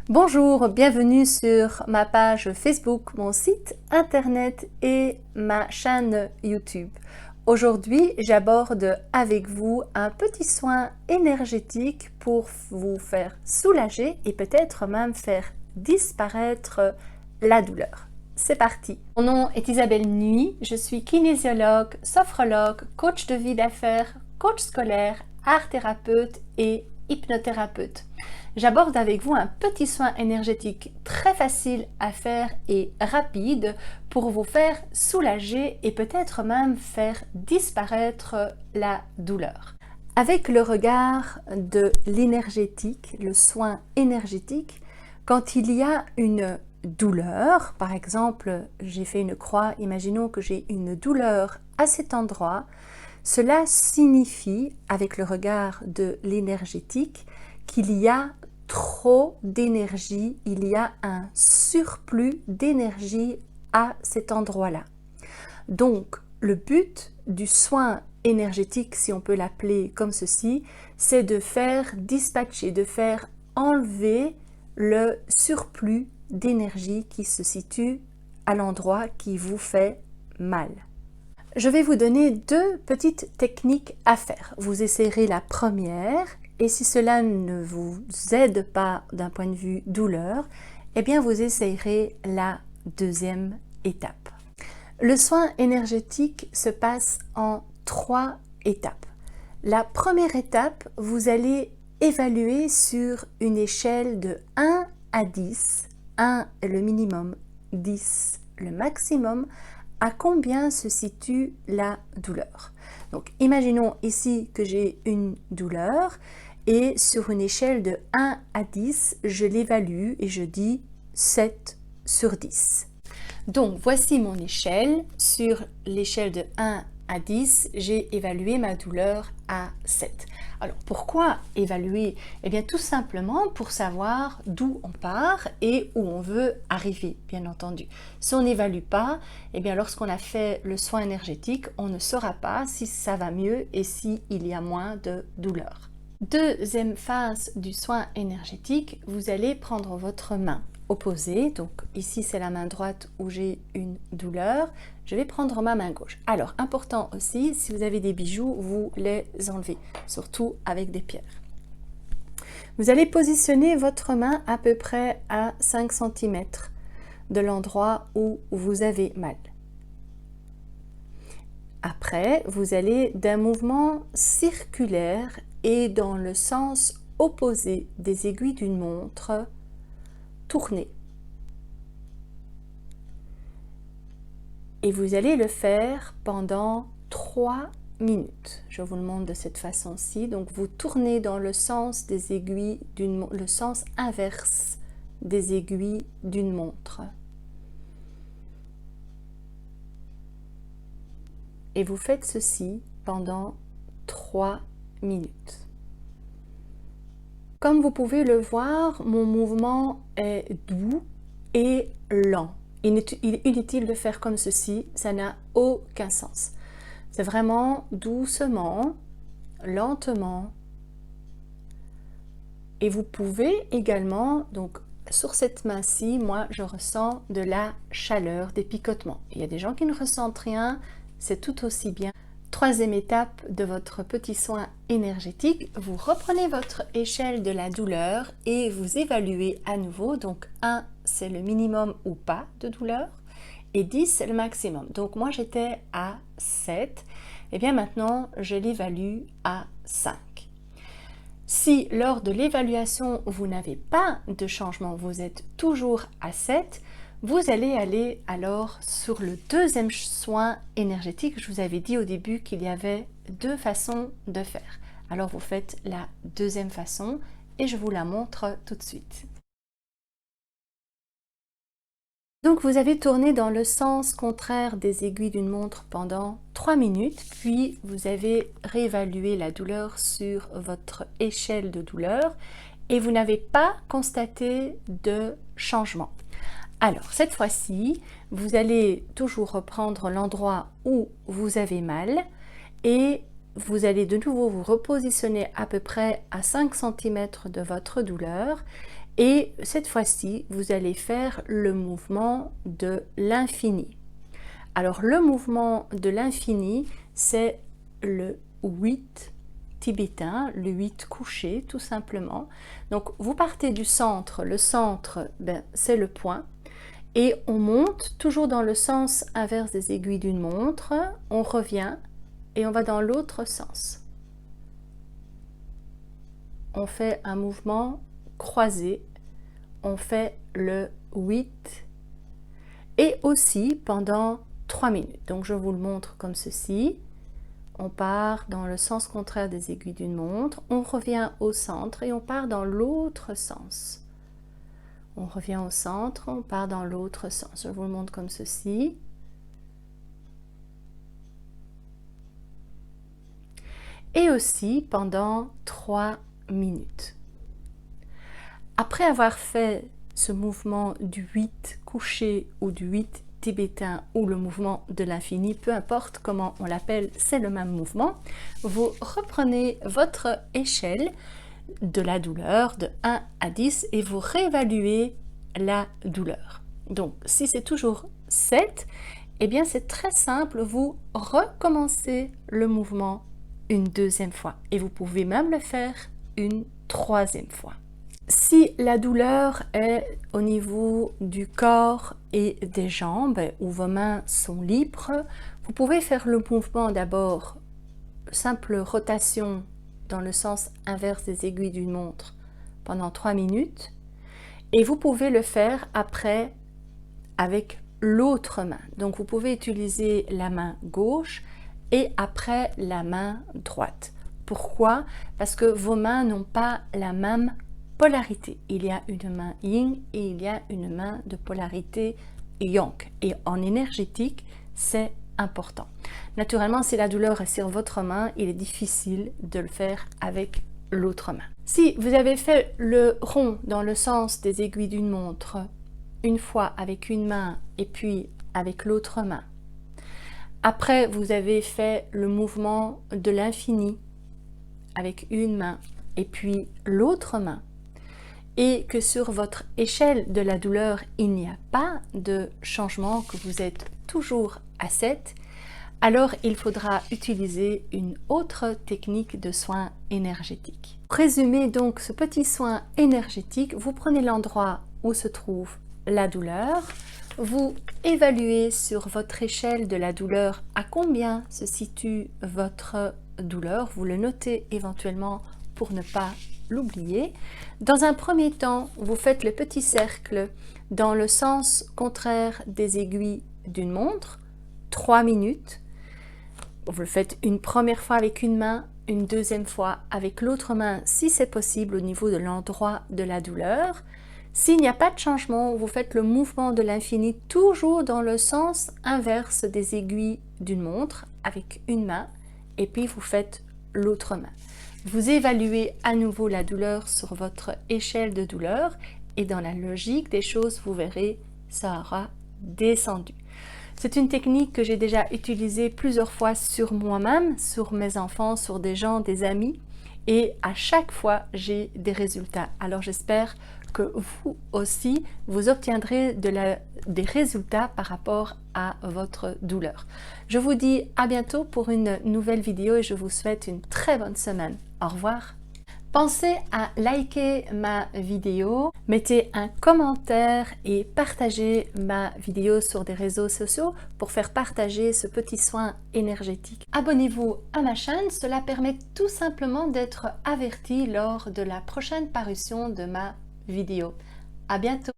Bonjour, bienvenue sur ma page Facebook, mon site internet et ma chaîne YouTube. Aujourd'hui, j'aborde avec vous un petit soin énergétique pour vous faire soulager et peut-être même faire disparaître la douleur. C'est parti. Mon nom est Isabelle Nuy, je suis kinésiologue, sophrologue, coach de vie d'affaires, coach scolaire, art thérapeute et hypnothérapeute. J'aborde avec vous un petit soin énergétique très facile à faire et rapide pour vous faire soulager et peut-être même faire disparaître la douleur. Avec le regard de l'énergétique, le soin énergétique, quand il y a une douleur, par exemple, j'ai fait une croix, imaginons que j'ai une douleur à cet endroit, cela signifie, avec le regard de l'énergétique, qu'il y a trop d'énergie, il y a un surplus d'énergie à cet endroit-là. Donc, le but du soin énergétique, si on peut l'appeler comme ceci, c'est de faire dispatcher, de faire enlever le surplus d'énergie qui se situe à l'endroit qui vous fait mal. Je vais vous donner deux petites techniques à faire. Vous essayerez la première et si cela ne vous aide pas d'un point de vue douleur, eh bien vous essayerez la deuxième étape. Le soin énergétique se passe en 3 étapes. La première étape, vous allez évaluer sur une échelle de 1 à 10, 1 est le minimum, 10 le maximum, à combien se situe la douleur. Donc, imaginons ici que j'ai une douleur et sur une échelle de 1 à 10, je l'évalue et je dis 7 sur 10. Donc, voici mon échelle. Sur l'échelle de 1 à 10, j'ai évalué ma douleur à 7. Alors, pourquoi évaluer? Eh bien, tout simplement pour savoir d'où on part et où on veut arriver, bien entendu. Si on n'évalue pas, eh bien, lorsqu'on a fait le soin énergétique, on ne saura pas si ça va mieux et s'il y a moins de douleur. Deuxième phase du soin énergétique, vous allez prendre votre main opposée, donc ici c'est la main droite où j'ai une douleur, je vais prendre ma main gauche. Alors, important aussi, si vous avez des bijoux, vous les enlevez, surtout avec des pierres. Vous allez positionner votre main à peu près à 5 cm de l'endroit où vous avez mal. Après, vous allez d'un mouvement circulaire et dans le sens opposé des aiguilles d'une montre, tourner. Et vous allez le faire pendant 3 minutes. Je vous le montre de cette façon-ci. Donc vous tournez dans le sens des aiguilles le sens inverse des aiguilles d'une montre. Et vous faites ceci pendant 3 minutes. Comme vous pouvez le voir, mon mouvement est doux et lent. Il est inutile de faire comme ceci, ça n'a aucun sens. C'est vraiment doucement, lentement. Et vous pouvez également, donc sur cette main-ci, moi je ressens de la chaleur, des picotements. Il y a des gens qui ne ressentent rien, c'est tout aussi bien. Troisième étape de votre petit soin énergétique, vous reprenez votre échelle de la douleur et vous évaluez à nouveau. Donc 1, c'est le minimum ou pas de douleur et 10, c'est le maximum. Donc moi j'étais à 7, et bien maintenant je l'évalue à 5. Si lors de l'évaluation vous n'avez pas de changement, vous êtes toujours à 7, vous allez aller alors sur le deuxième soin énergétique. Je vous avais dit au début qu'il y avait 2 façons de faire. Alors vous faites la deuxième façon et je vous la montre tout de suite. Donc vous avez tourné dans le sens contraire des aiguilles d'une montre pendant 3 minutes, puis vous avez réévalué la douleur sur votre échelle de douleur et vous n'avez pas constaté de changement. Alors, cette fois-ci, vous allez toujours reprendre l'endroit où vous avez mal et vous allez de nouveau vous repositionner à peu près à 5 cm de votre douleur Et cette fois-ci, vous allez faire le mouvement de l'infini. Alors le mouvement de l'infini, c'est le 8 tibétain, le 8 couché tout simplement. Donc vous partez du centre, le centre c'est le point, et on monte toujours dans le sens inverse des aiguilles d'une montre, on revient et on va dans l'autre sens. On fait un mouvement croisé, on fait le 8 et aussi pendant 3 minutes. Donc je vous le montre comme ceci. On part dans le sens contraire des aiguilles d'une montre, on revient au centre et on part dans l'autre sens. On revient au centre, on part dans l'autre sens. Je vous le montre comme ceci. Et aussi pendant 3 minutes. Après avoir fait ce mouvement du 8 couché ou du 8 tibétain ou le mouvement de l'infini, peu importe comment on l'appelle, c'est le même mouvement, vous reprenez votre échelle de la douleur de 1 à 10 et vous réévaluez la douleur. Donc si c'est toujours 7, eh bien c'est très simple, vous recommencez le mouvement une deuxième fois et vous pouvez même le faire une troisième fois. Si la douleur est au niveau du corps et des jambes où vos mains sont libres, vous pouvez faire le mouvement d'abord, simple rotation dans le sens inverse des aiguilles d'une montre pendant 3 minutes et vous pouvez le faire après avec l'autre main. Donc vous pouvez utiliser la main gauche et après la main droite. Pourquoi? Parce que vos mains n'ont pas la même polarité. Il y a une main yin et il y a une main de polarité yang. Et en énergétique, c'est important. Naturellement, si la douleur est sur votre main, il est difficile de le faire avec l'autre main. Si vous avez fait le rond dans le sens des aiguilles d'une montre, une fois avec une main et puis avec l'autre main, après vous avez fait le mouvement de l'infini avec une main et puis l'autre main, et que sur votre échelle de la douleur, il n'y a pas de changement, que vous êtes toujours à 7, alors il faudra utiliser une autre technique de soin énergétique. Pour résumer donc ce petit soin énergétique, vous prenez l'endroit où se trouve la douleur, vous évaluez sur votre échelle de la douleur à combien se situe votre douleur, vous le notez éventuellement pour ne pas l'oublier. Dans un premier temps, vous faites le petit cercle dans le sens contraire des aiguilles d'une montre, 3 minutes. Vous le faites une première fois avec une main, une deuxième fois avec l'autre main si c'est possible au niveau de l'endroit de la douleur. S'il n'y a pas de changement, vous faites le mouvement de l'infini toujours dans le sens inverse des aiguilles d'une montre avec une main et puis vous faites l'autre main. Vous évaluez à nouveau la douleur sur votre échelle de douleur et dans la logique des choses, vous verrez, ça aura descendu. C'est une technique que j'ai déjà utilisée plusieurs fois sur moi-même, sur mes enfants, sur des gens, des amis, et à chaque fois, j'ai des résultats. Alors j'espère que vous aussi, vous obtiendrez des résultats par rapport à votre douleur. Je vous dis à bientôt pour une nouvelle vidéo et je vous souhaite une très bonne semaine. Au revoir. Pensez à liker ma vidéo, mettez un commentaire et partagez ma vidéo sur des réseaux sociaux pour faire partager ce petit soin énergétique. Abonnez-vous à ma chaîne, cela permet tout simplement d'être averti lors de la prochaine parution de ma vidéo. À bientôt.